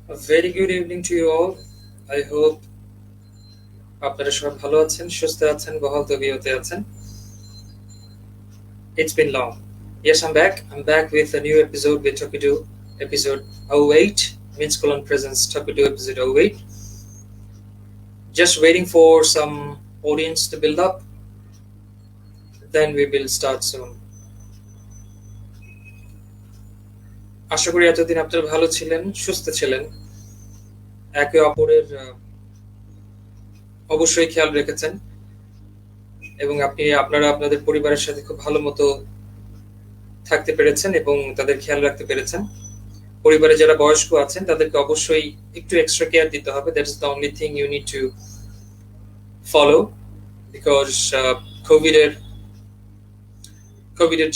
A very good evening to you all. I hope আপনারা সবাই ভালো আছেন, সুস্থ আছেন, বহাল তবিয়তে আছেন. It's been long. Yes, I'm back. I'm back with a new episode with TalkEdu, episode 08. Minskolan presents TalkEdu episode 08. Just waiting for some audience to build up. Then we will start soon. আশা করি এতদিন আপনারা ভালো ছিলেন, সুস্থ ছিলেন, একে অপরের অবশ্যই খেয়াল রেখেছেন এবং আপনারা আপনাদের পরিবারের সাথে খুব ভালো মতো থাকতে পেরেছেন এবং তাদের খেয়াল রাখতে পেরেছেন. পরিবারে যারা বয়স্ক আছেন তাদেরকে অবশ্যই একটু এক্সট্রা কেয়ার দিতে হবে. That is the only thing you need to follow, because কোভিডের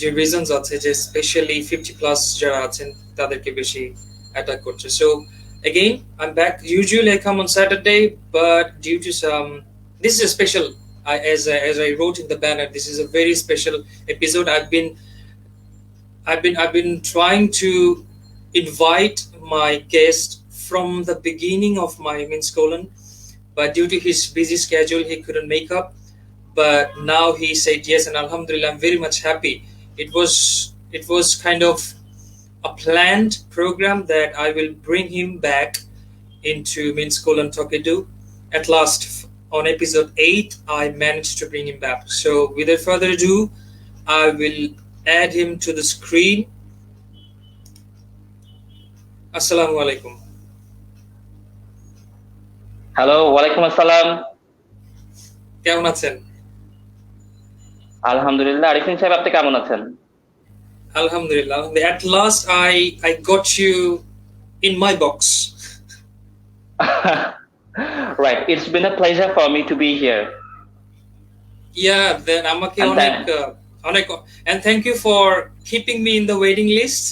যে রিজনস আছে, যে স্পেশালি 50+ যারা আছেন তাদেরকে বেশি অ্যাটাক করছে. So again, I'm back. Usually I come on Saturday, but due to this is a special. As I wrote in the banner, this is a very special episode. I've been trying to invite my guest from the beginning of my Minskolan, but due to his busy schedule, he couldn't make up. But now he said yes, and Alhamdulillah, I'm very much happy. It was kind of a planned program that I will bring him back into Minskolan TalkEdu. At last, on episode 8, I managed to bring him back. So without further ado, I will add him to the screen. Assalamu alaikum. Hello, walaikum assalam. কেমন আছেন? আলহামদুলিল্লাহ। আরিফিন সাহেব, আপনি কেমন আছেন? Alhamdulillah. At last, I got you in my box. Right. It's been a pleasure for me to be here. Yeah, then আমাকে অনেক and thank you for keeping me in the waiting list.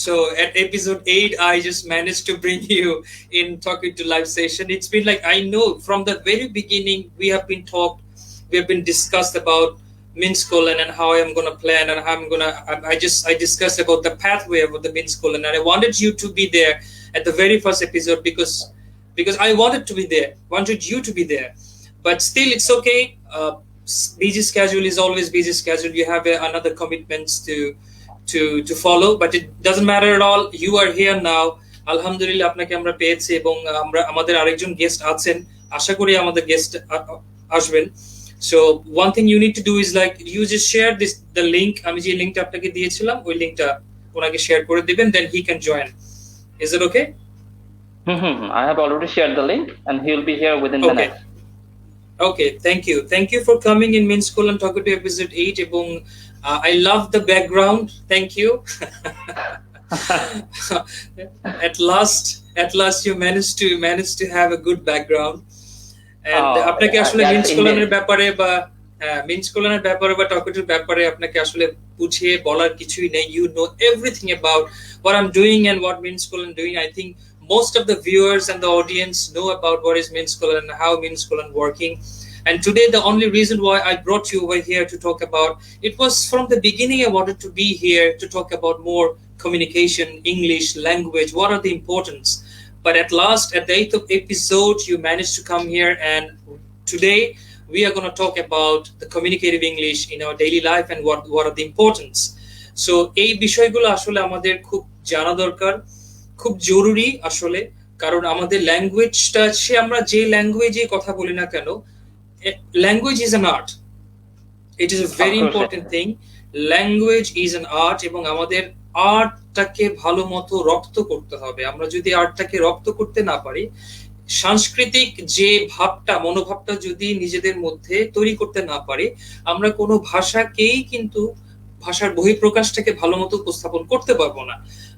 So at episode 8, I just managed to bring you in talking to live session. It's been like, I know from the very beginning we have been discussed about Minskolan and how I'm going to plan and how I discussed about the pathway of the Minskolan, and I wanted you to be there at the very first episode because I wanted you to be there. But still, it's okay. Busy schedule is always busy schedule. You have another commitments to follow, but it doesn't matter at all. You are here now. Alhamdulillah, আপনাকে আমরা পেয়েছি এবং আমাদের আরেকজন guest আছেন. আশা করি আমাদের guest আসবেন. So one thing you need to do is like you just share the link. আমি যে লিংকটা আপনাকে দিয়েছিলাম ওই লিংকটা ওনাকে শেয়ার করে দিবেন, then he can join. Is it okay? I have already shared the link and he will be here within minutes. Okay, thank you for coming in Minskolan TalkEdu episode 8 এবং I love the background. Thank you. At last you managed to have a good background. And আপনাকে আসলে মিনসকোলানের ব্যাপারে বা TalkEduর ব্যাপারে আপনাকে আসলে বুঝিয়ে বলার কিছুই নেই. You know everything about what I'm doing and what Minskolan doing. I think most of the viewers and the audience know about what is Minskolan and how Minskolan working. And today the only reason why I brought you over here to talk about it was from the beginning I wanted to be here to talk about more communication, English, language, what are the importance. But at last, at the 8th episode, you managed to come here, and today we are going to talk about the communicative English in our daily life and what are the importance. So এই বিষয়গুলো আসলে আমাদের খুব জানা দরকার, খুব জরুরি আসলে, কারণ আমাদের ল্যাঙ্গুয়েজটা আমরা যে ল্যাঙ্গুয়েজে কথা বলি না কেন, language is an art. It is a very important thing. Language is an art এবং আমাদের আর্টটাকে ভালো মতো রপ্ত করতে হবে. আমরা যদি আর্টটাকে রপ্ত করতে না পারি, সাংস্কৃতিক যে মনোভাবটা যদি নিজেদের মধ্যে তৈরি করতে না পারি, আমরা কোনো ভাষাকেই কিন্তু ভাষার বহিঃপ্রকাশটাকে ভালো মতো উপস্থাপন করতে পারবো না.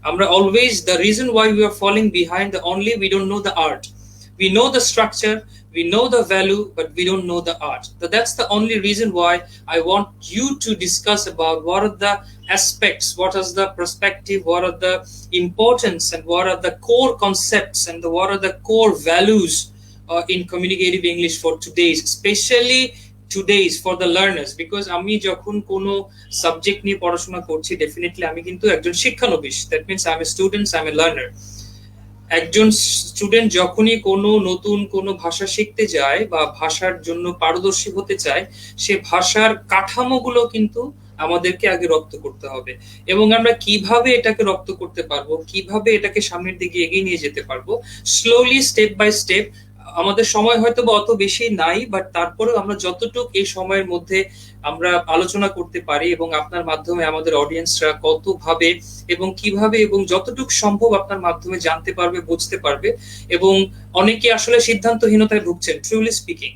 আমরা always the reason why we are falling behind, we don't know the art. We know the structure, we know the value, but we don't know the art. So that's the only reason why I want you to discuss about what are the aspects, what is the perspective, what are the importance, and what are the core concepts, and what are the core values in communicative English for today, especially today's for the learners, because আমি যখন কোনো subject নিয়ে পড়াশোনা করছি definitely আমি কিন্তু একজন শিক্ষানবিশ, that means I am a student, I am a learner. একজন স্টুডেন্ট যখনই কোনো নতুন কোনো ভাষা শিখতে যায় বা ভাষার জন্য পারদর্শী হতে চায়, সে ভাষার কাঠামোগুলো কিন্তু আমাদেরকে আগে রপ্ত করতে হবে। এবং আমরা কিভাবে এটাকে রপ্ত করতে পারবো, কিভাবে এটাকে সামনের দিকে এগিয়ে নিয়ে যেতে পারবো, স্লোলি স্টেপ বাই স্টেপ। আমাদের সময় হয়তো বা অত বেশি নাই, বাট তারপরেও আমরা যতটুকু এই সময়ের মধ্যে আমরা আলোচনা করতে পারি এবং আপনার মাধ্যমে আমাদের অডিয়েন্সরা কতভাবে এবং কিভাবে এবং যতটুকু সম্ভব আপনার মাধ্যমে জানতে পারবে, বুঝতে পারবে। এবং অনেকে আসলে সিদ্ধান্তহীনতায় ভুগছেন, ট্রুলি স্পিকিং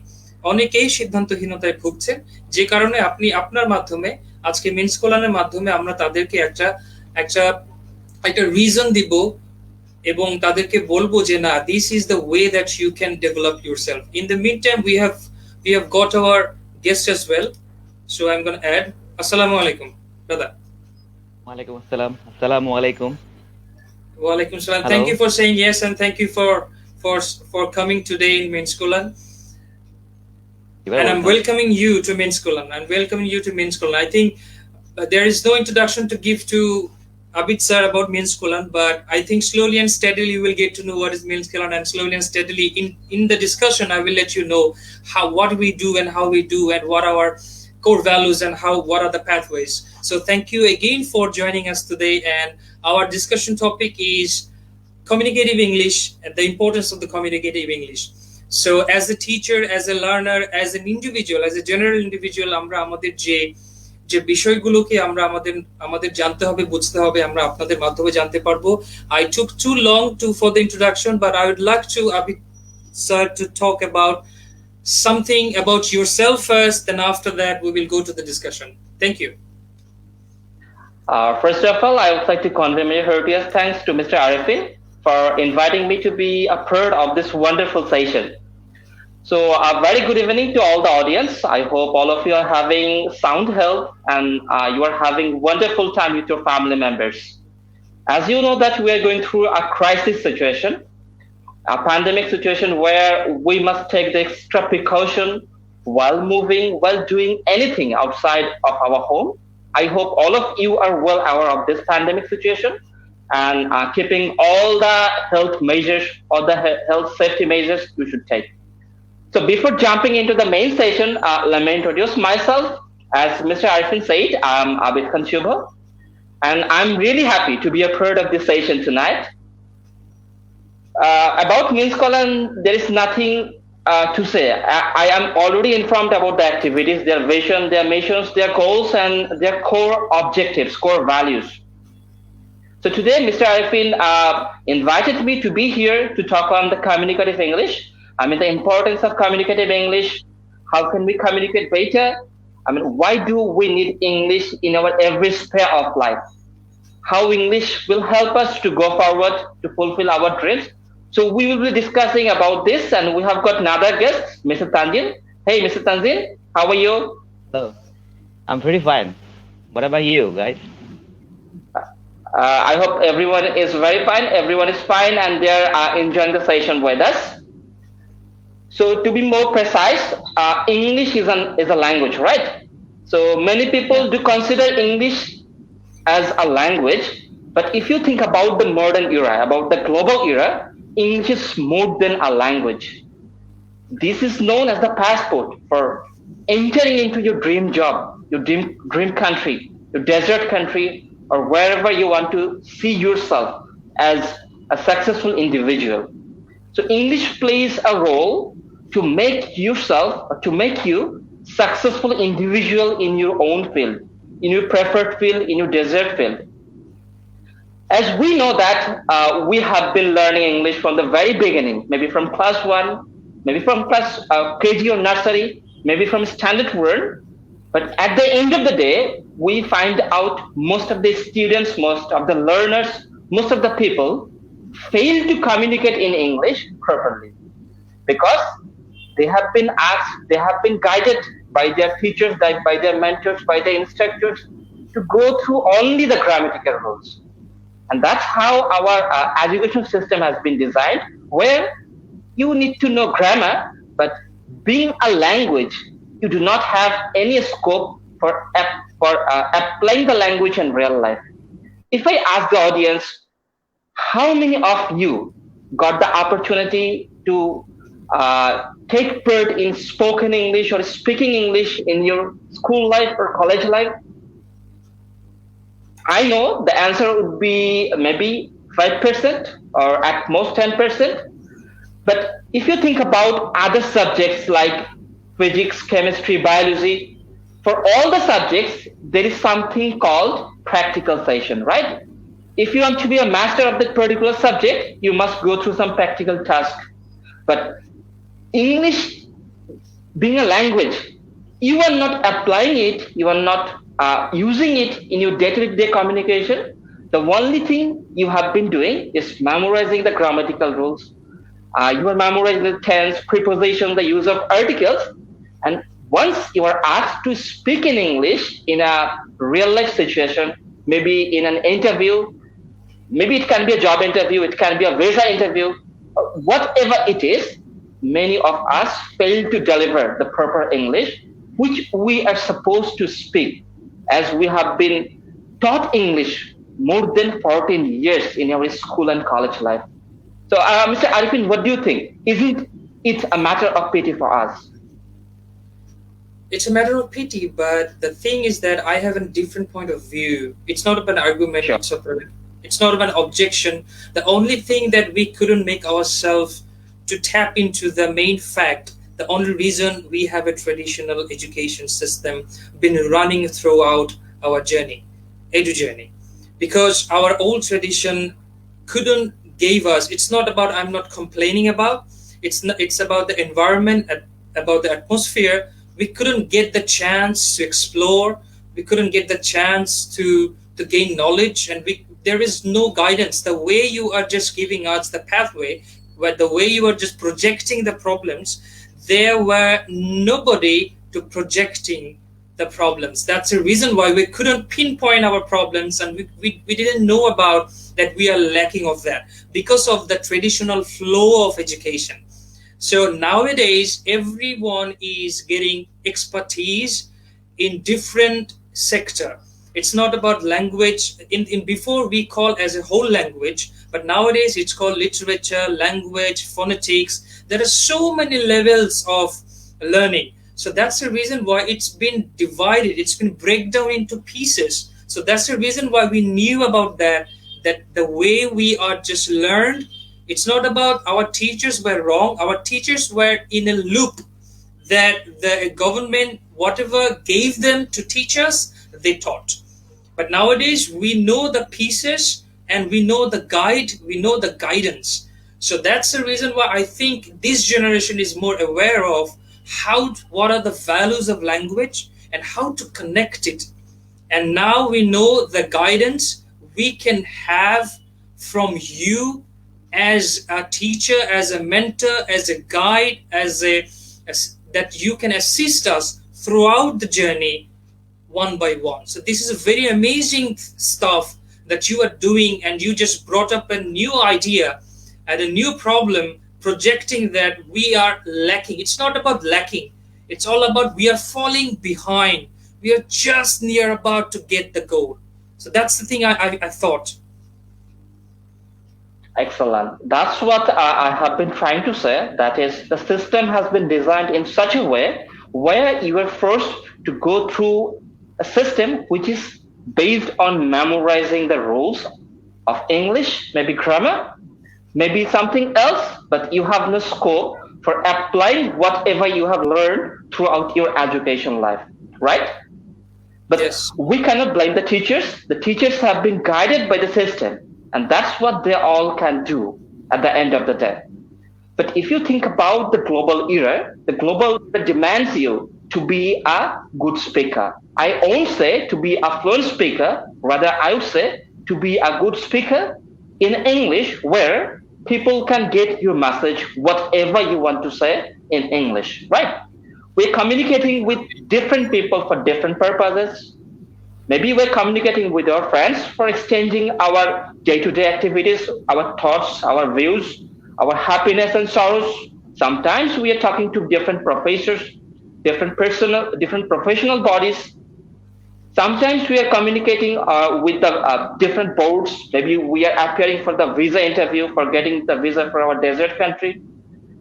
অনেকেই সিদ্ধান্তহীনতায় ভুগছেন, যে কারণে আপনি আপনার মাধ্যমে আজকে মিনস্কোলানের মাধ্যমে আমরা তাদেরকে একটা একটা একটা রিজন দিব এবং তাদেরকে বলবো যে না, this is the way that you can develop yourself. In the mid time we have got our guest as well, so I'm going to add. Assalamu alaikum brother. Walaikum assalam. Assalamu alaikum. Wa alaikum salam. Hello. Thank you for saying yes, and thank you for coming today in Minskolan. And I'm welcoming you to Minskolan. I think there is no introduction to give to Abid sir about Minskolan, but I think slowly and steadily you will get to know what is Minskolan, and slowly and steadily in the discussion I will let you know what we do and how we do and what our core values and what are the pathways. So thank you again for joining us today, and our discussion topic is communicative English and the importance of the communicative English. So as a teacher, as a learner, as an individual, as a general individual, আমরা আমাদের যে বিষয়গুলোকে আমরা আমাদের জানতে হবে, বুঝতে হবে, আমরা আপনাদের মাধ্যমে জানতে পারবো। I took too long for the introduction, but I would like to Abid sir to talk about something about yourself first, then after that we will go to the discussion. Thank you. First of all, I would like to convey my heartiest thanks to Mr. Arifin for inviting me to be a part of this wonderful session. So a very good evening to all the audience. I hope all of you are having sound health and you are having wonderful time with your family members. As you know that we are going through a crisis situation, a pandemic situation where we must take the extra precaution while moving, while doing anything outside of our home. I hope all of you are well aware of this pandemic situation and keeping all the health measures or the health safety measures you should take. So before jumping into the main session, let me introduce myself. As Mr. Arifin said, I'm Abid Khan Shubha, and I'm really happy to be a part of this session tonight. About Minskolan, there is nothing to say. I am already informed about the activities, their vision, their missions, their goals, and their core objectives, core values. So today, Mr. Arifin invited me to be here to talk on the communicative English. I mean, the importance of communicative English. How can we communicate better? I mean, why do we need English in our every sphere of life? How English will help us to go forward to fulfill our dreams. So we will be discussing about this, and we have got another guest, Mr. Tanzil. Hey, Mr. Tanzil, how are you? Hello. I'm pretty fine. What about you guys? I hope everyone is very fine. Everyone is fine, and they're enjoying the session with us. So to be more precise, English is a language, right? So many people do consider English as a language, but if you think about the modern era, about the global era, English is more than a language. This is known as the passport for entering into your dream job, your dream country, your desert country, or wherever you want to see yourself as a successful individual. So English plays a role to make yourself, or to make you successful individual in your own field, in your preferred field, in your desert field. As we know that we have been learning English from the very beginning, maybe from class 1, maybe from class KG or nursery, maybe from standard word. But at the end of the day, we find out most of the students, most of the learners, most of the people fail to communicate in English properly because they have been asked, they have been guided by their teachers, by their mentors, by their instructors to go through only the grammatical rules. And that's how our education system has been designed, where you need to know grammar, but being a language, you do not have any scope for applying the language in real life. If I ask the audience, how many of you got the opportunity to take part in spoken English or speaking English in your school life or college life? I know the answer would be maybe 5% or at most 10%. But if you think about other subjects like physics, chemistry, biology, for all the subjects, there is something called practical session, right? If you want to be a master of that particular subject, you must go through some practical task. But English being a language, you are not applying it, you are not using it in your day-to-day communication. The only thing you have been doing is memorizing the grammatical rules. You are memorizing the tense, preposition, the use of articles. And once you are asked to speak in English in a real life situation, maybe in an interview, maybe it can be a job interview, it can be a visa interview, whatever it is, many of us fail to deliver the proper English, which we are supposed to speak, as we have been taught English more than 14 years in our school and college life. So, Mr. Arifin, what do you think? Isn't it a matter of pity for us? It's a matter of pity, but the thing is that I have a different point of view. It's not about an argument, Sure. It's not about an objection. The only thing that we couldn't make ourselves to tap into the main fact, the only reason we have a traditional education system been running throughout our journey, edu journey, because our old tradition couldn't gave us. It's not about, I'm not complaining about, it's about the environment, about the atmosphere. We couldn't get the chance to explore, we couldn't get the chance to gain knowledge, and there is no guidance. The way you are just giving us the pathway, where the way you are just projecting the problems, there were nobody to projecting the problems. That's the reason why we couldn't pinpoint our problems, and we didn't know about that we are lacking of that because of the traditional flow of education. So nowadays everyone is getting expertise in different sector. It's not about language. In before we call as a whole language, but nowadays it's called literature, language, phonetics. There are so many levels of learning. So that's the reason why it's been divided. It's been break down into pieces. So that's the reason why we knew about that the way we are just learned, it's not about our teachers were wrong. Our teachers were in a loop that the government, whatever gave them to teach us, they taught. But nowadays we know the pieces and we know the guide, we know the guidance. So that's the reason why I think this generation is more aware of what are the values of language and how to connect it. And now we know the guidance we can have from you as a teacher, as a mentor, as a guide, that you can assist us throughout the journey one by one. So this is a very amazing stuff that you are doing, and you just brought up a new idea and a new problem, projecting that we are lacking. It's not about lacking. It's all about we are falling behind. We are just near about to get the goal. So that's the thing I thought. Excellent. That's what I have been trying to say. That is, the system has been designed in such a way where you are forced to go through a system which is based on memorizing the rules of English, maybe grammar, maybe something else, but you have no scope for applying whatever you have learned throughout your education life, right? But yes, we cannot blame the teachers. The teachers have been guided by the system, and that's what they all can do at the end of the day. But if you think about the global era, the global demands you to be a good speaker. I won't say to be a fluent speaker, rather I would say to be a good speaker in English, where people can get your message, whatever you want to say in English, right? We're communicating with different people for different purposes. Maybe we're communicating with our friends for exchanging our day-to-day activities, our thoughts, our views, our happiness and sorrows. Sometimes we are talking to different professors different professional bodies. Sometimes we are communicating with the different boards. Maybe we are appearing for the visa interview, for getting the visa for our desert country.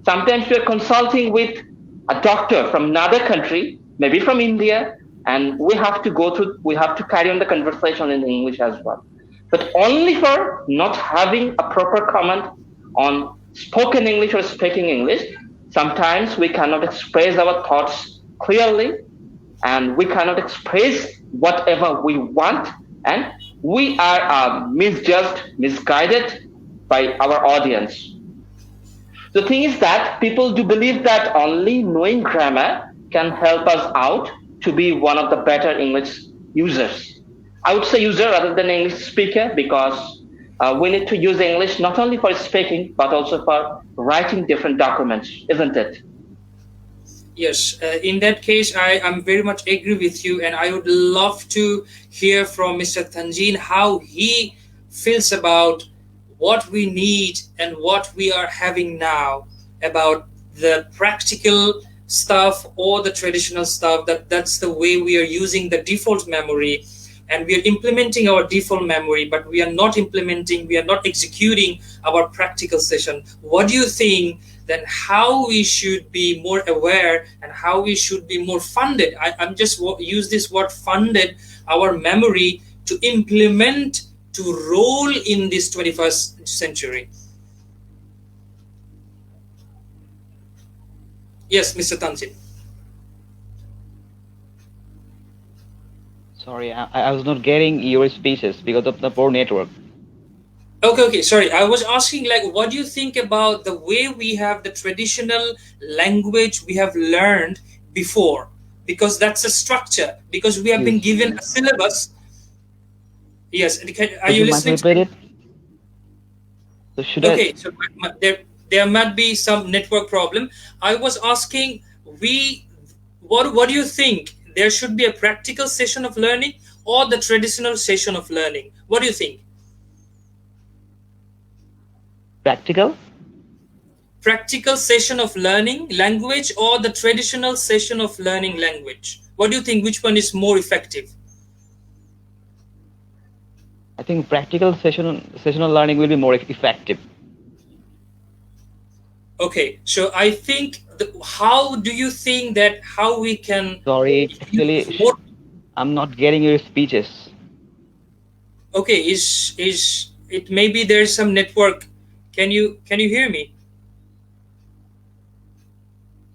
Sometimes we are consulting with a doctor from another country, maybe from India, and we have to carry on the conversation in English as well. But only for not having a proper comment on spoken English or speaking English, sometimes we cannot express our thoughts clearly, and we cannot express whatever we want, and we are misjudged, misguided by our audience. The thing is that people do believe that only knowing grammar can help us out to be one of the better English users. I would say user rather than English speaker, because we need to use English not only for speaking but also for writing different documents, isn't it? Yes, in that case, I'm very much agree with you, and I would love to hear from Mr. Tanjin how he feels about what we need and what we are having now, about the practical stuff or the traditional stuff. That's the way we are using the default memory, and we are implementing our default memory, but we are not executing our practical session. What do you think? Then how we should be more aware and how we should be more funded. I'm just use this word funded our memory to implement, to roll in this 21st century. Yes, Mr. Tanjin. Sorry, I was not getting your speeches because of the poor network. Okay, sorry. I was asking, like, what do you think about the way we have the traditional language we have learned before? Because that's a structure, because we have been given a syllabus. Yes, are you listening to me? So should okay, so there might be some network problem. I was asking, what do you think? There should be a practical session of learning or the traditional session of learning? What do you think? Practical session of learning language or the traditional session of learning language? What do you think? Which one is more effective? I think practical sessional learning will be more effective. Okay, so I think how do you think that how we can? Sorry, actually, I'm not getting your speeches. Okay, is it maybe there's some network? Can you hear me?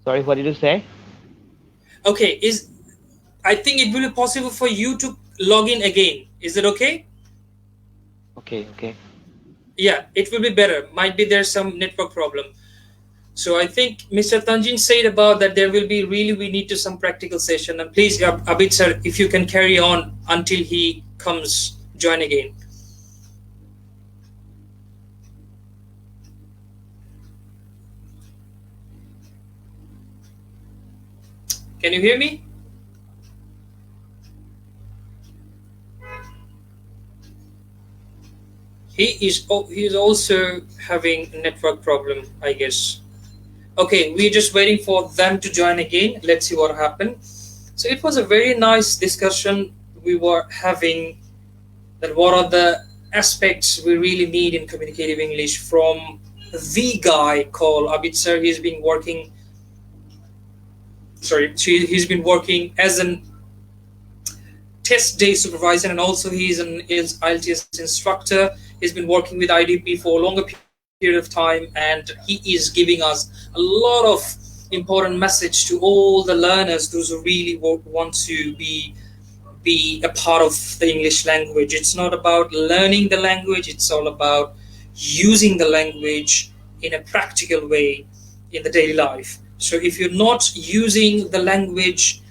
Sorry, what did you say? Okay, I think it will be possible for you to log in again. Is it okay? Okay. Yeah, it will be better. Might be there's some network problem. So I think Mr. Tanjin said about that there will be we need to some practical session. And please, Abid sir, if you can carry on until he comes join again. Can you hear me? He is also having a network problem, I guess. Okay, we're just waiting for them to join again. Let's see what happened. So it was a very nice discussion we were having, that what are the aspects we really need in communicative English from the guy called Abid sir. He's been working as an test day supervisor, and also he's an IELTS instructor. He's been working with IDP for a longer period of time, and he is giving us a lot of important message to all the learners, those who really want to be a part of the English language. It's not about learning the language, it's all about using the language in a practical way in the daily life. So if you're not using the language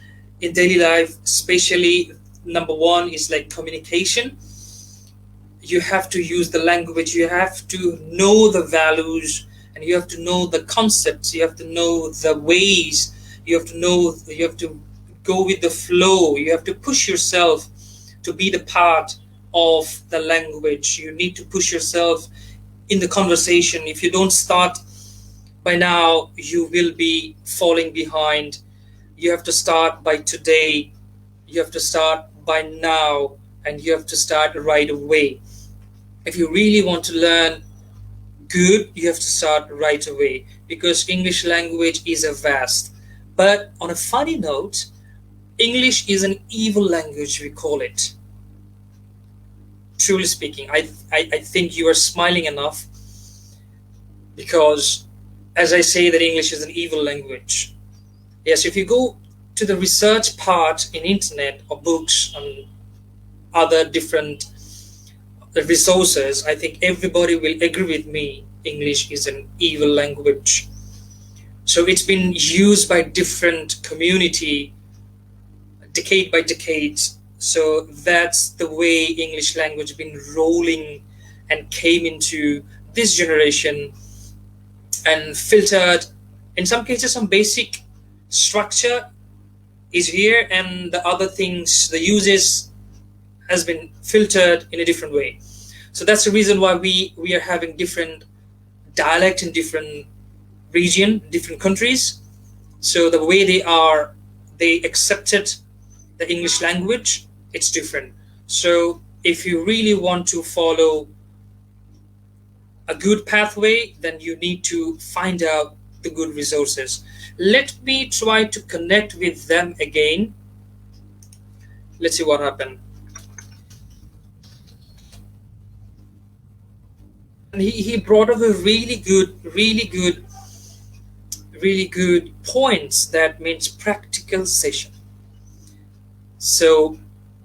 in daily life, especially number one is like communication. You have to use the language, you have to know the values, and you have to know the concepts, you have to know the ways, you have to go with the flow, you have to push yourself to be the part of the language. You need to push yourself in the conversation. If you don't start by now, you will be falling behind you have to start by today, you have to start by now, and you have to start right away. If you really want to learn good, you have to start right away, because English language is a vast. But on a funny note, English is an evil language, we call it. Truly speaking, I think you are smiling enough, because as I say that English is an evil language. Yes, if you go to the research part in internet or books and other different resources, I think everybody will agree with me. English is an evil language. So it's been used by different community decade by decade. So that's the way English language been rolling and came into this generation and filtered. In some cases, some basic structure is here, and the other things, the uses has been filtered in a different way. So that's the reason why we are having different dialect in different region, different countries. So the way they accepted the English language, it's different. So if you really want to follow a good pathway, then you need to find out the good resources. Let me try to connect with them again. Let's see what happened. And he brought up a really good points. That means practical session. So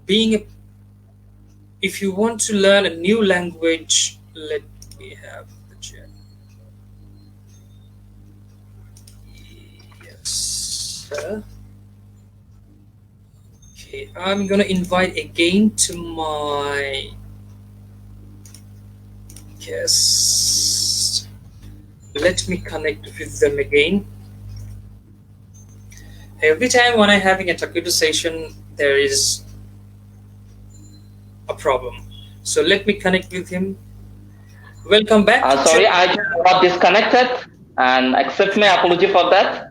if you want to learn a new language, let me have the chat. Yes, sir. Okay, I'm gonna invite again to my guest. Let me connect with them again. Every time when I'm having a TalkEdu session, there is a problem. So let me connect with him. Welcome back. Sorry, I just got disconnected, and accept my apology for that.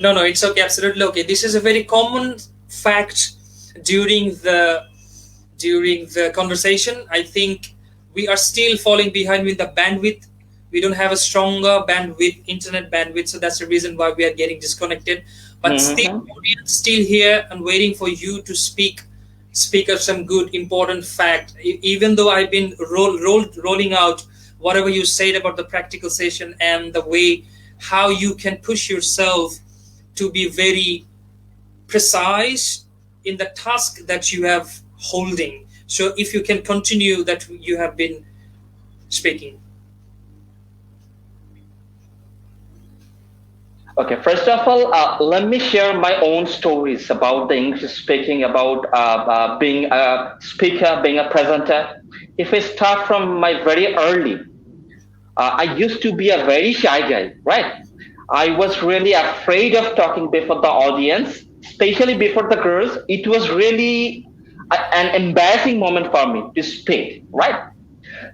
No, it's okay, absolutely okay. This is a very common fact during the conversation. I think we are still falling behind with the bandwidth. We don't have a stronger bandwidth, internet bandwidth, so that's the reason why we are getting disconnected. But still, audience still here and waiting for you to speak of some good important fact. Even though I've been rolling out whatever you said about the practical session and the way how you can push yourself to be very precise in the task that you have holding. So if you can continue that you have been speaking. Okay, first of all, let me share my own stories about the English speaking, about being a speaker, being a presenter. If I start from my very early, I used to be a very shy guy, right? I was really afraid of talking before the audience, especially before the girls. It was really an embarrassing moment for me to speak, right?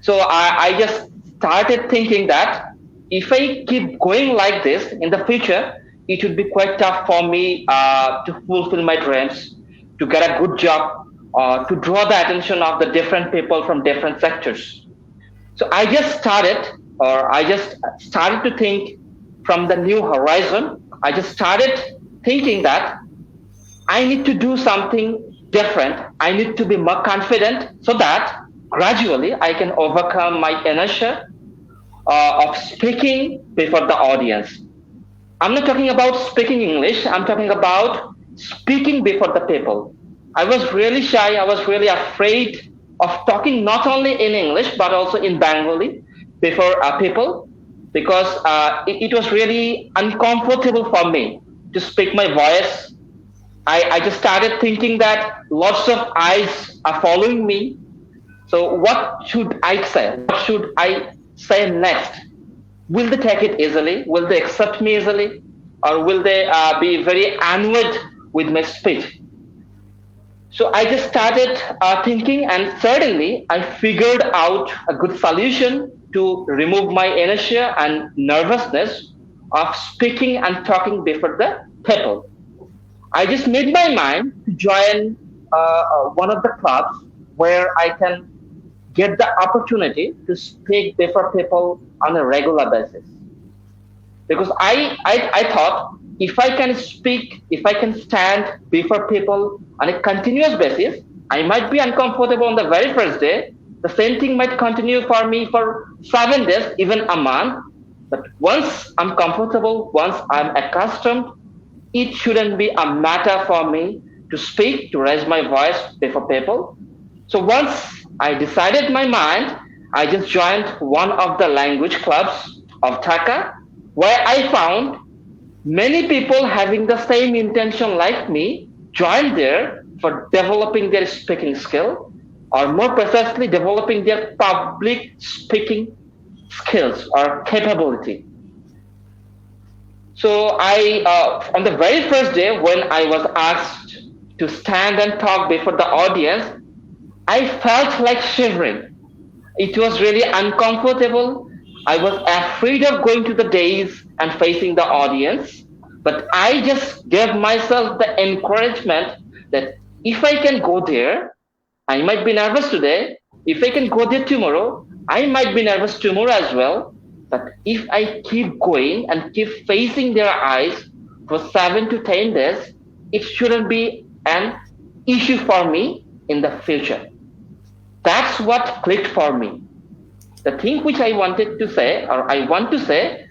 So I just started thinking that if I keep going like this in the future, it would be quite tough for me to fulfill my dreams, to get a good job, to draw the attention of the different people from different sectors. So I just started to think from the new horizon. I just started thinking that I need to do something different. I need to be more confident so that gradually I can overcome my inertia of speaking before the audience. I'm not talking about speaking English. I'm talking about speaking before the people. I was really shy. I was really afraid of talking not only in English but also in Bengali before people, because it was really uncomfortable for me to speak my voice. I just started thinking that lots of eyes are following me. So what should I say? What should I say next? Will they take it easily? Will they accept me easily? Or will they be very annoyed with my speech? So I just started thinking, and suddenly I figured out a good solution to remove my inertia and nervousness of speaking and talking before the people. I just made my mind to join one of the clubs where I can get the opportunity to speak before people on a regular basis. Because I thought if I can speak, if I can stand before people on a continuous basis, I might be uncomfortable on the very first day. The same thing might continue for me for 7 days, even a month. But once I'm comfortable, once I'm accustomed, it shouldn't be a matter for me to speak, to raise my voice before people. So once I decided my mind, I just joined one of the language clubs of Dhaka, where I found many people having the same intention like me joined there for developing their speaking skill, or more precisely, developing their public speaking skills or capability. So on the very first day when I was asked to stand and talk before the audience, I felt like shivering. It was really uncomfortable. I was afraid of going to the days and facing the audience, but I just gave myself the encouragement that if I can go there, I might be nervous today. If I can go there tomorrow, I might be nervous tomorrow as well. But if I keep going and keep facing their eyes for 7 to 10 days, it shouldn't be an issue for me in the future. That's what clicked for me. The thing which I wanted to say, or I want to say,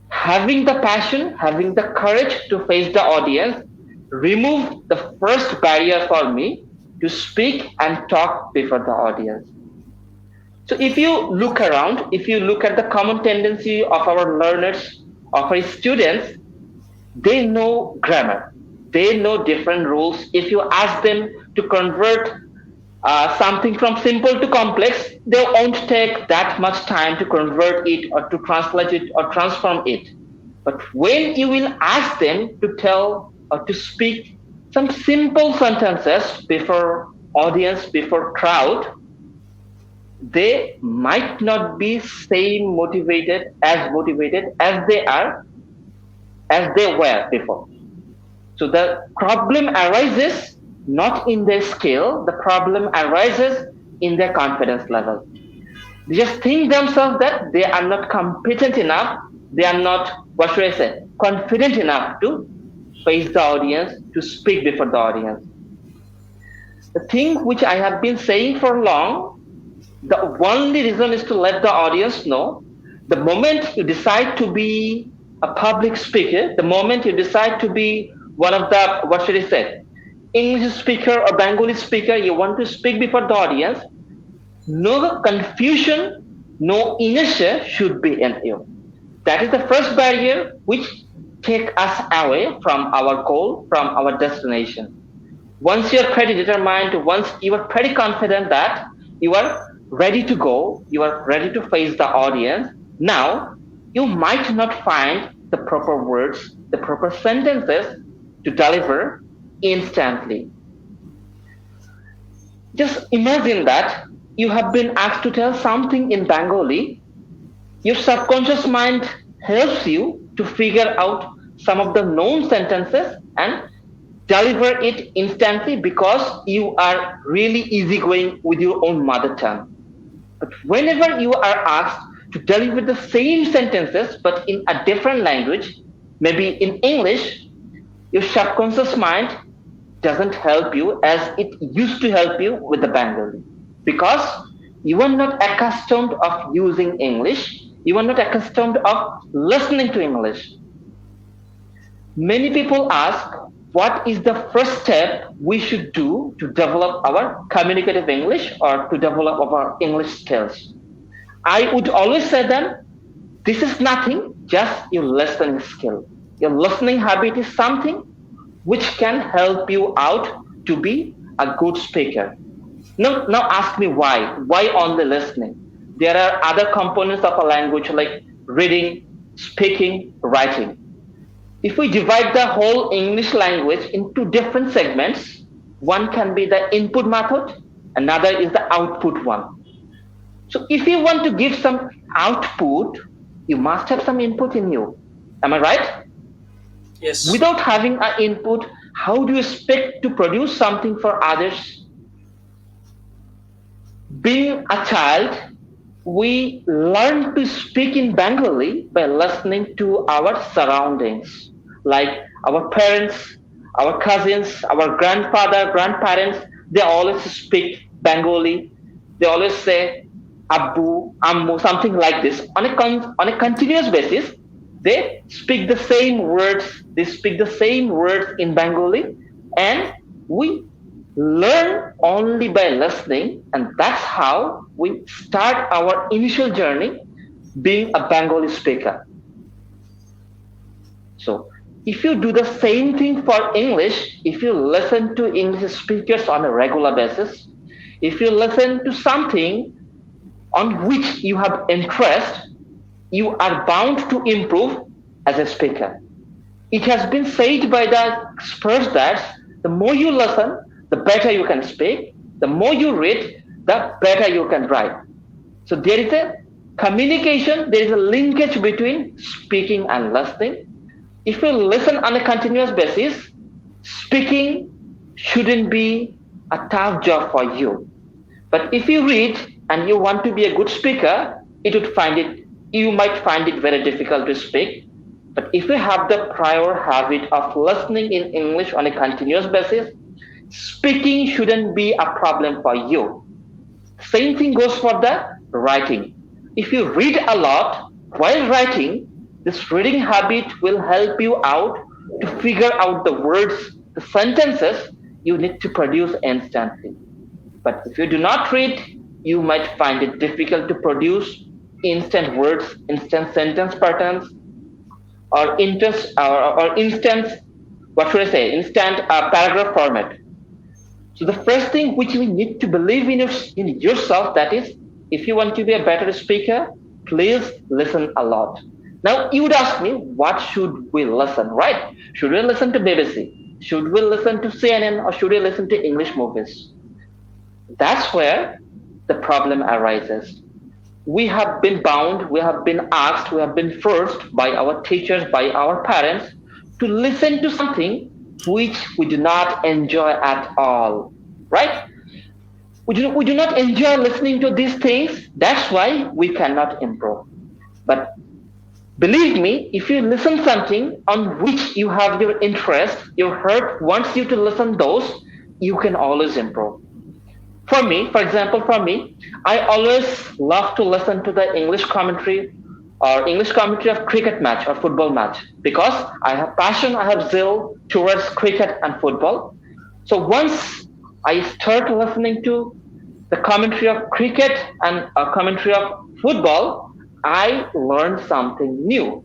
having the passion, having the courage to face the audience, removed the first barrier for me to speak and talk before the audience. So if you look around, if you look at the common tendency of our learners, of our students, they know grammar. They know different rules. If you ask them to convert something from simple to complex, they won't take that much time to convert it or to translate it or transform it. But when you will ask them to tell or to speak some simple sentences before audience, before crowd, they might not be same motivated as they were before. So the problem arises not in their skill, the problem arises in their confidence level. They just think themselves that they are not competent enough, they are not, what should I say, confident enough to face the audience, to speak before the audience. The thing which I have been saying for long, the only reason is to let the audience know the moment you decide to be a public speaker, the moment you decide to be one of the, what should I say, English speaker or Bengali speaker, you want to speak before the audience, no confusion, no inertia should be in you. That is the first barrier which takes us away from our goal, from our destination. Once you are pretty determined, once you are pretty confident that you are ready to go, you are ready to face the audience, now you might not find the proper words, the proper sentences to deliver instantly. Just imagine that you have been asked to tell something in Bengali. Your subconscious mind helps you to figure out some of the known sentences and deliver it instantly because you are really easygoing with your own mother tongue. But whenever you are asked to deliver the same sentences but in a different language, maybe in English, your subconscious mind doesn't help you as it used to help you with the Bengali, because you are not accustomed of using English, you are not accustomed of listening to English. Many people ask, what is the first step we should do to develop our communicative English or to develop our English skills? I would always say that this is nothing, just your listening skill. Your listening habit is something which can help you out to be a good speaker. Now ask me why. Why only listening? There are other components of a language like reading, speaking, writing. If we divide the whole English language into different segments, one can be the input method, another is the output one. So if you want to give some output, you must have some input in you. Am I right? Yes. Without having an input, How do you expect to produce something for others? Being a child, we learn to speak in Bengali by listening to our surroundings, like our parents, our cousins, our grandfather, grandparents. They always speak Bengali. They always say Abu, Ammu, something like this. On a continuous basis, they speak the same words. They speak the same words in Bengali, and we learn only by listening, and that's how we start our initial journey being a Bengali speaker. So if you do the same thing for English, if you listen to English speakers on a regular basis, if you listen to something on which you have interest, you are bound to improve as a speaker. It has been said by the experts that the more you listen, the better you can speak. The more you read, the better you can write. So there is a communication, there is a linkage between speaking and listening. If you listen on a continuous basis, speaking shouldn't be a tough job for you. But if you read and you want to be a good speaker, you might find it very difficult to speak. But if you have the prior habit of listening in English on a continuous basis, speaking shouldn't be a problem for you. Same thing goes for the writing. If you read a lot while writing, this reading habit will help you out to figure out the words, the sentences you need to produce instantly. But if you do not read, you might find it difficult to produce instant words, instant sentence patterns, or instant, what should I say, instant paragraph format. So the first thing which we need to believe in yourself, that is, if you want to be a better speaker, please listen a lot. Now you would ask me, what should we listen, right? Should we listen to BBC? Should we listen to CNN, or should we listen to English movies? That's where the problem arises. We have been bound, we have been asked, we have been forced by our teachers, by our parents to listen to something which we do not enjoy at all, right? We do not enjoy listening to these things. That's why we cannot improve. But believe me, if you listen something on which you have your interest, your heart wants you to listen those, you can always improve. For me, for example, I always love to listen to the English commentary of cricket match or football match, because I have passion, I have zeal towards cricket and football. So once I start listening to the commentary of cricket and a commentary of football, I learn something new.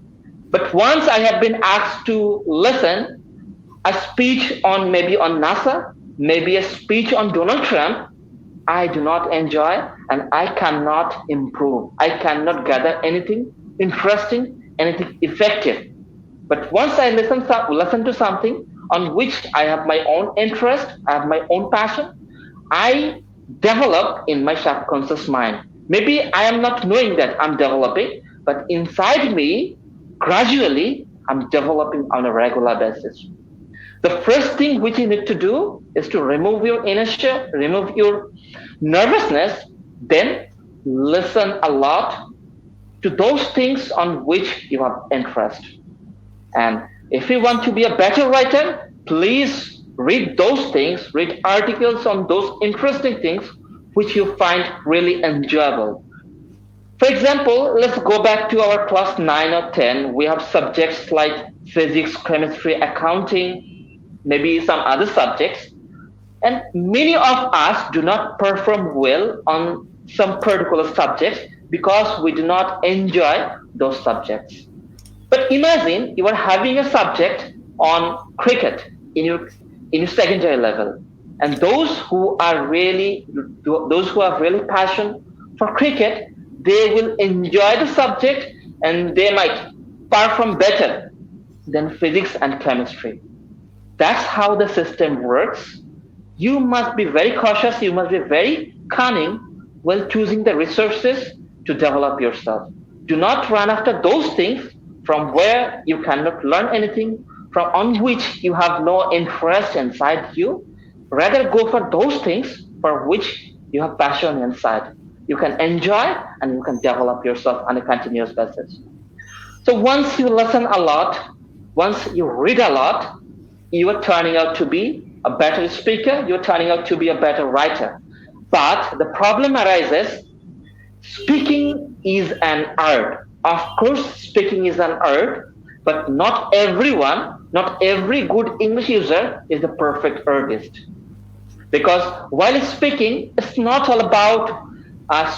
But once I have been asked to listen a speech on maybe on NASA, maybe a speech on Donald Trump, I do not enjoy and I cannot improve. I cannot gather anything interesting, anything effective. But once I listen to something on which I have my own interest, I have my own passion, I develop in my subconscious mind. Maybe I am not knowing that I'm developing, but inside me, gradually, I'm developing on a regular basis. The first thing which you need to do is to remove your inertia, remove your nervousness, then listen a lot to those things on which you have interest. And if you want to be a better writer, please read those things, read articles on those interesting things which you find really enjoyable. For example, let's go back to our class 9 or 10. We have subjects like physics, chemistry, accounting, maybe some other subjects. And many of us do not perform well on some particular subjects because we do not enjoy those subjects. But imagine you are having a subject on cricket in your secondary level, and those who have really passion for cricket, they will enjoy the subject and they might perform better than physics and chemistry. That's how the system works. You must be very cautious, you must be very cunning while choosing the resources to develop yourself. Do not run after those things from where you cannot learn anything, from on which you have no interest inside you. Rather go for those things for which you have passion inside. You can enjoy and you can develop yourself on a continuous basis. So once you listen a lot, once you read a lot, you are turning out to be a better speaker, you're turning out to be a better writer. But the problem arises, speaking is an art. Of course, speaking is an art, but not everyone, not every good English user is the perfect artist. Because while speaking, it's not all about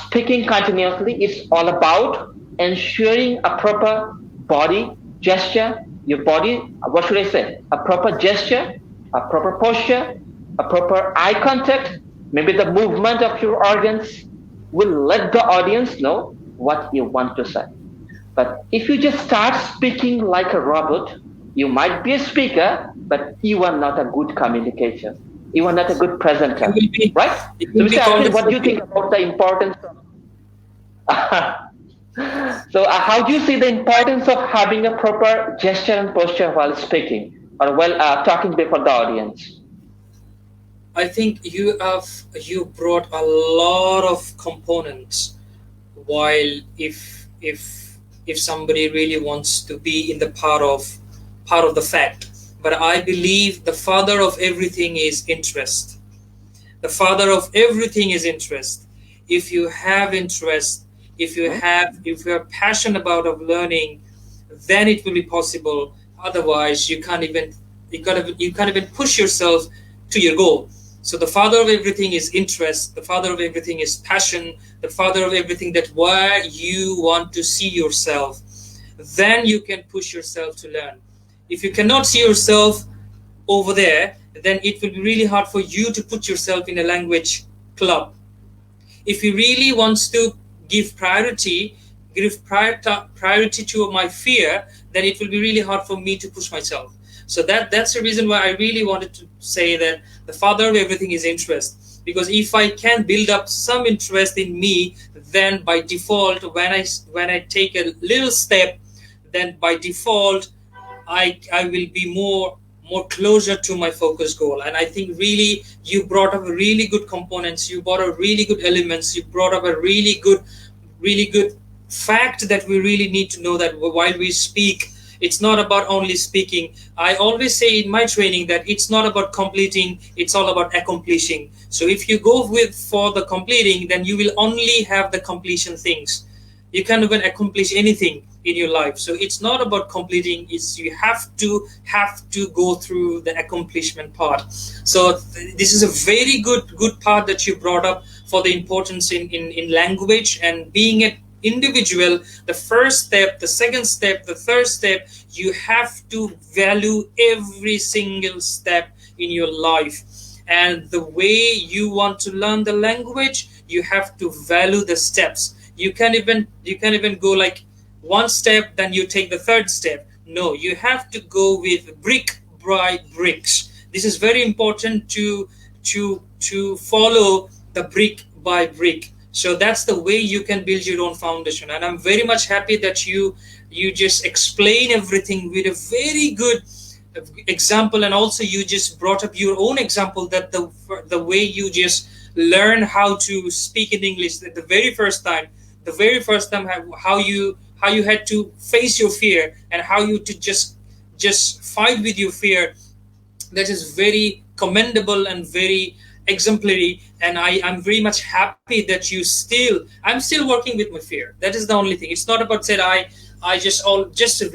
speaking continuously, it's all about ensuring a proper body gesture, your body, what should I say, a proper gesture, a proper posture, a proper eye contact, maybe the movement of your organs will let the audience know what you want to say. But if you just start speaking like a robot, you might be a speaker, but you are not a good communicator. You are not a good presenter, right? So, Mr. Ashwin, what do you think about the importance of... So, how do you see the importance of having a proper gesture and posture while speaking or while talking before the audience? I think you brought a lot of components. While if somebody really wants to be in the part of the fact, but I believe the father of everything is interest. The father of everything is interest. If you have interest, if you're passionate about of learning, then it will be possible. Otherwise, you can't even push yourself to your goal. So the father of everything is interest. The father of everything is passion. The father of everything, that where you want to see yourself, then you can push yourself to learn. If you cannot see yourself over there, then it will be really hard for you to put yourself in a language club. If you really wants to give priority to my fear, then it will be really hard for me to push myself. So that's the reason why I really wanted to say that the father of everything is interest. Because if I can build up some interest in me, then by default, when I take a little step, then by default, I will be more closer to my focus goal. And I think really you brought up a really good components, you brought up really good elements, you brought up a really good fact that we really need to know, that while we speak, it's not about only speaking. I always say in my training that it's not about completing, it's all about accomplishing. So if you go for the completing, then you will only have the completion things. You can't even accomplish anything in your life. So it's not about completing, it's you have to go through the accomplishment part. So this is a very good part that you brought up for the importance in language and being an individual. The first step, the second step, the third step, you have to value every single step in your life. And the way you want to learn the language, you have to value the steps. You can't even go like one step, then you take the third step. No, you have to go with brick by bricks. This is very important to follow the brick by brick. So that's the way you can build your own foundation. And I'm very much happy that you just explain everything with a very good example, and also you just brought up your own example, that the way you just learn how to speak in English the very first time, how you had to face your fear and how you to just fight with your fear. That is very commendable and very exemplary, and I'm very much happy that I'm still working with my fear. That is the only thing. It's not about said I just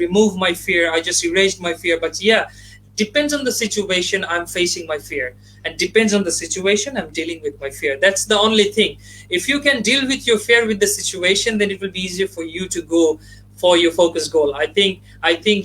remove my fear, I just erased my fear. But yeah, depends on the situation, I'm facing my fear, and depends on the situation, I'm dealing with my fear. That's the only thing. If you can deal with your fear with the situation, then it will be easier for you to go for your focus goal. I think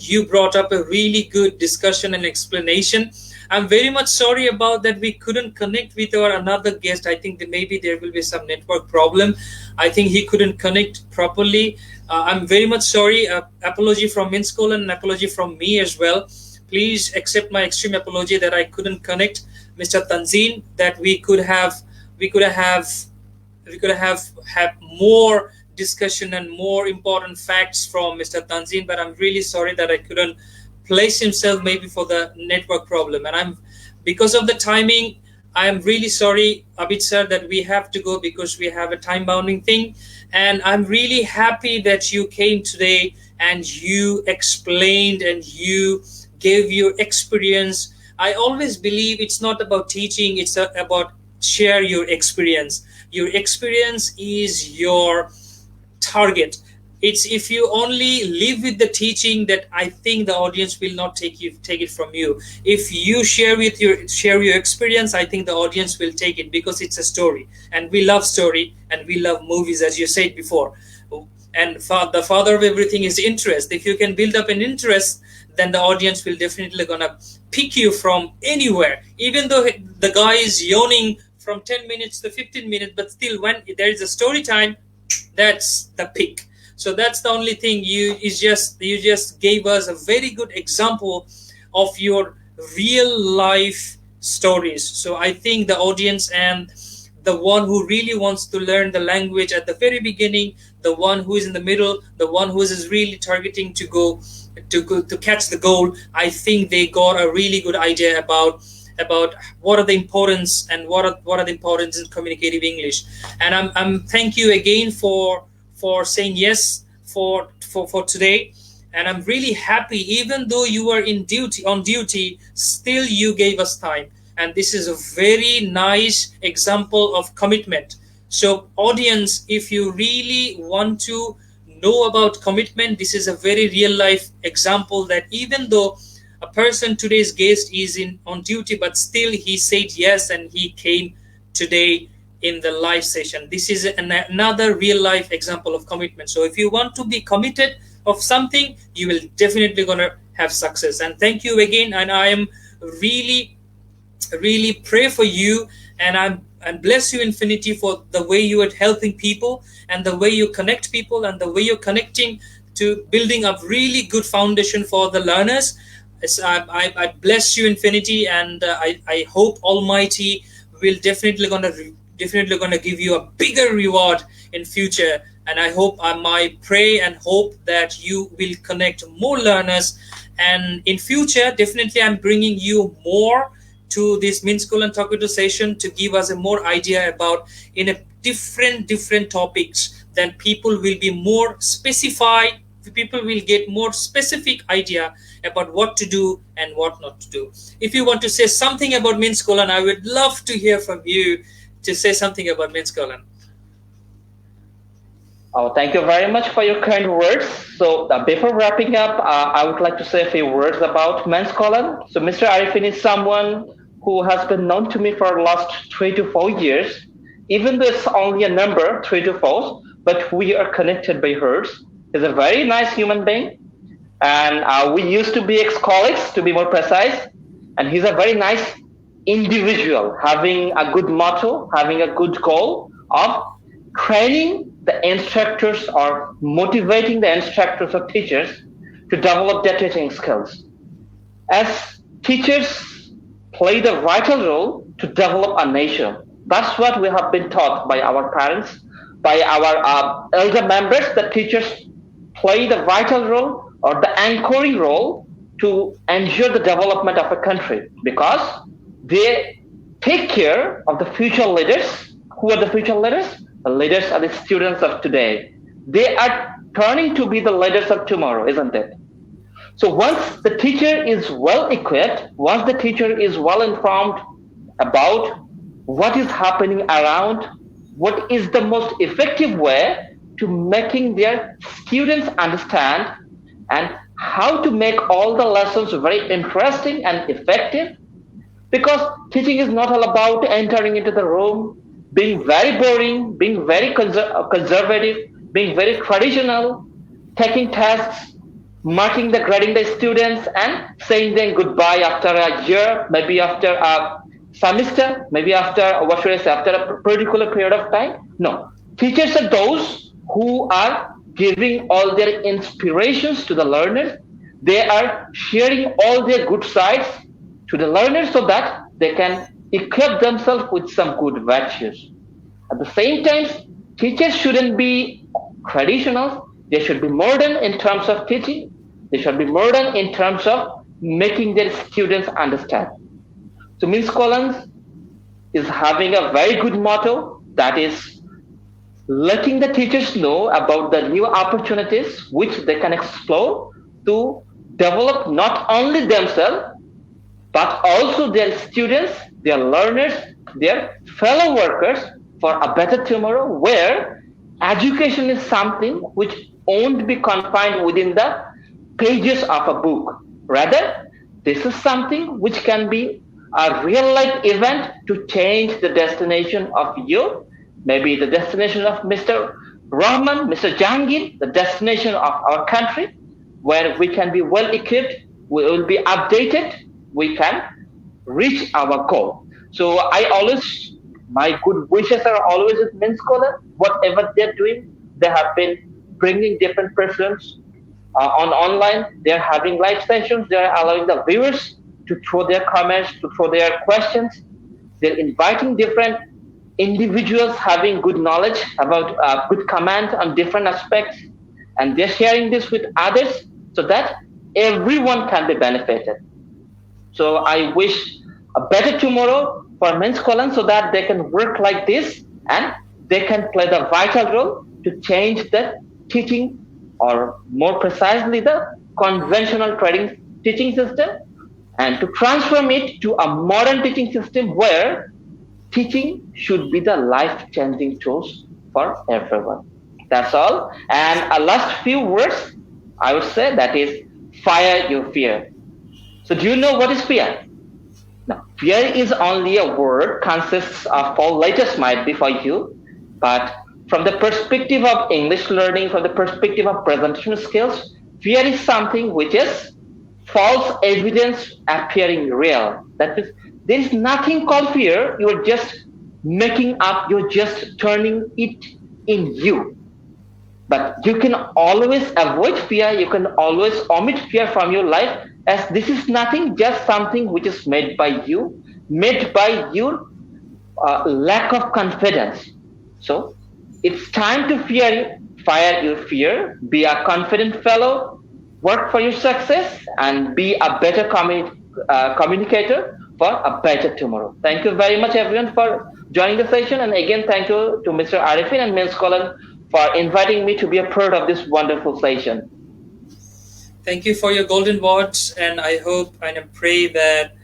you brought up a really good discussion and explanation. I'm very much sorry about that we couldn't connect with our another guest. I think that maybe there will be some network problem. I think he couldn't connect properly. I'm very much sorry. Apology from Minskolan and apology from me as well. Please accept my extreme apology that I couldn't connect Mr. Tanzeen, that we could have more discussion and more important facts from Mr. Tanzeen, but I'm really sorry that I couldn't place himself maybe for the network problem. And I'm, because of the timing, I am really sorry, Abid sir, that we have to go because we have a time bounding thing. And I'm really happy that you came today and you explained and you gave your experience. I always believe it's not about teaching, it's about share your experience. Your experience is your target. It's if you only live with the teaching, that I think the audience will not take it from you. If you share your experience, I think the audience will take it, because it's a story, and we love story and we love movies, as you said before. And the father of everything is interest. If you can build up an interest, then the audience will definitely gonna pick you from anywhere, even though the guy is yawning from 10 minutes to 15 minutes, but still when there is a story time, that's the pick. So that's the only thing. You just gave us a very good example of your real life stories. So I think the audience and the one who really wants to learn the language at the very beginning, the one who is in the middle, the one who is really targeting to go to catch the goal, I think they got a really good idea about what are the importance and what are the importance in communicative English. And I'm thank you again for saying yes for today. And I'm really happy, even though you were on duty, still you gave us time. And this is a very nice example of commitment. So audience, if you really want to know about commitment, this is a very real life example, that even though a person, today's guest, is on duty, but still he said yes and he came today in the live session. This is another real life example of commitment. So if you want to be committed of something, you will definitely gonna have success. And thank you again. And I am really pray for you, and bless you infinity for the way you are helping people, and the way you connect people, and the way you're connecting to building up really good foundation for the learners. I bless you infinity, and I hope Almighty will definitely gonna give you a bigger reward in future. And I hope, I pray and hope that you will connect more learners, and in future definitely I'm bringing you more to this Minskolan TalkEdu session to give us a more idea about in a different topics. Then people will be more specified, people will get more specific idea about what to do and what not to do. If you want to say something about Minskolan, I would love to hear from you to say something about Minskolan. Oh, thank you very much for your kind words. So before wrapping up, I would like to say a few words about Minskolan. So Mr. Arifin is someone who has been known to me for the last 3 to 4 years. Even though it's only a number, 3 to 4, but we are connected by hearts. He's a very nice human being. And we used to be ex-colleagues, to be more precise. And he's a very nice individual, having a good motto, having a good goal of training the instructors or motivating the instructors or teachers to develop their teaching skills. As teachers play the vital role to develop a nation. That's what we have been taught by our parents, by our elder members, that teachers play the vital role or the anchoring role to ensure the development of a country, because they take care of the future leaders. Who are the future leaders? The leaders are the students of today. They are turning to be the leaders of tomorrow, isn't it? So once the teacher is well equipped, once the teacher is well informed about what is happening around, what is the most effective way to making their students understand, and how to make all the lessons very interesting and effective. Because teaching is not all about entering into the room, being very boring, being very conservative, being very traditional, taking tests, marking the grading the students, and saying them goodbye after a year, maybe after a semester, maybe after, after a particular period of time. No. Teachers are those who are giving all their inspirations to the learners. They are sharing all their good sides to the learners so that they can equip themselves with some good virtues. At the same time, teachers shouldn't be traditional. They should be modern in terms of teaching. They should be modern in terms of making their students understand. So Minskolan is having a very good motto, that is letting the teachers know about the new opportunities which they can explore to develop not only themselves but also their students, their learners, their fellow workers for a better tomorrow, where education is something which won't be confined within the pages of a book. Rather, this is something which can be a real life event to change the destination of you, maybe the destination of Mr. Rahman, Mr. Jahangir, the destination of our country, where we can be well equipped, we will be updated, we can reach our goal. So my good wishes are always with Minskolan. Whatever they're doing, they have been bringing different persons on online. They're having live sessions. They're allowing the viewers to throw their comments, to throw their questions. They're inviting different individuals having good knowledge about good command on different aspects, and they're sharing this with others so that everyone can be benefited. So I wish a better tomorrow for Minskolan so that they can work like this and they can play the vital role to change the teaching, or more precisely the conventional teaching system, and to transform it to a modern teaching system where teaching should be the life-changing tools for everyone. That's all. And a last few words, I would say, that is fire your fear. So do you know what is fear? Now, fear is only a word, consists of 4 letters might be for you, but from the perspective of English learning, from the perspective of presentation skills, fear is something which is false evidence appearing real. That is, there is nothing called fear. You are just making up, you're just turning it in you. But you can always avoid fear, you can always omit fear from your life, as this is nothing, just something which is made by your lack of confidence. So it's time to fire your fear, be a confident fellow, work for your success, and be a better communicator for a better tomorrow. Thank you very much, everyone, for joining the session. And again, thank you to Mr. Arifin and Minskolan for inviting me to be a part of this wonderful session. Thank you for your golden words, and I hope and I pray that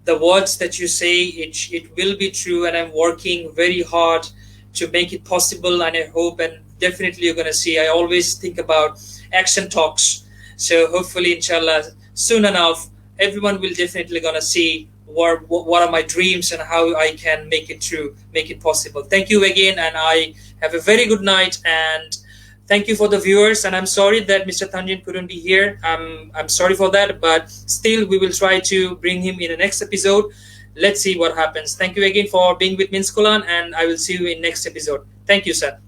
the words that you say, it will be true, and I'm working very hard to make it possible, and I hope and definitely you're going to see. I always think about action talks, so hopefully, inshallah, soon enough, everyone will definitely going to see what are my dreams and how I can make it true, make it possible. Thank you again, and I have a very good night, and thank you for the viewers. And I'm sorry that Mr. Tanjin couldn't be here. I'm sorry for that, but still we will try to bring him in the next episode. Let's see what happens. Thank you again for being with Minskolan, and I will see you in next episode. Thank you, sir.